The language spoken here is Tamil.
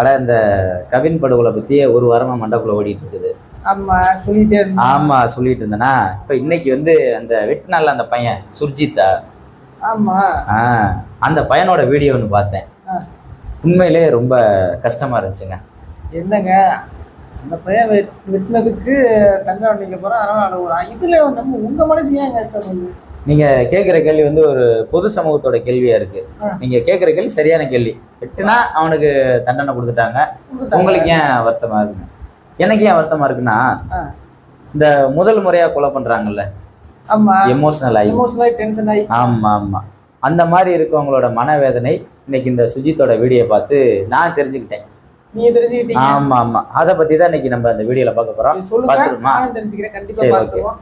அட இந்த கவின் படுகொலை பத்தியே ஒரு வாரமா மண்டக்குள்ள ஓடிட்டு இருக்குது. ஆமா சொல்லிட்டே இருந்தேன். ஆமா சொல்லிட்டு இருந்தேனா. இப்ப இன்னைக்கு வந்து அந்த வெட்டினால அந்த பையன் சுர்ஜித்தா. ஆமா. அந்த பையனோட வீடியோ ஒன்று பார்த்தேன். உண்மையிலே ரொம்ப கஷ்டமா இருந்துச்சுங்க. என்னங்க அந்த பையன் வெட்டினதுக்கு தண்டனை அடிக்க போறான், அதனால அழுகுறான். இதுல நம்ம உங்க மனசு ஏன் கஷ்டம்? நீங்க கேட்குற கேள்வி வந்து ஒரு பொது சமூகத்தோட கேள்வியா இருக்கு. நீங்க கேட்குற கேள்வி சரியான கேள்வி. வெட்டுனா அவனுக்கு தண்டனை கொடுத்துட்டாங்க, உங்களுக்கு ஏன் வருத்தமா இருக்குங்க? எனக்கு ஏன் வருத்தமா இருக்குன்னா, இந்த முதல் முறையா கொலை பண்றாங்கல்ல, எமோஷனல் ஆகி டென்ஷன் ஆகி, ஆமா ஆமா, அந்த மாதிரி இருக்கவங்களோட மனவேதனை இன்னைக்கு இந்த சுஜித்தோட வீடியோ பார்த்து நான் தெரிஞ்சுக்கிட்டேன். நீங்க தெரிஞ்சுக்கிட்டீங்க? ஆமா ஆமா, அதை பத்தி தான் இன்னைக்கு நம்ம அந்த வீடியோல பார்க்க போறோம். சொல்லுங்க, நான் தெரிஞ்சுக்கிறேன். கண்டிப்பா பார்த்துருவோம்.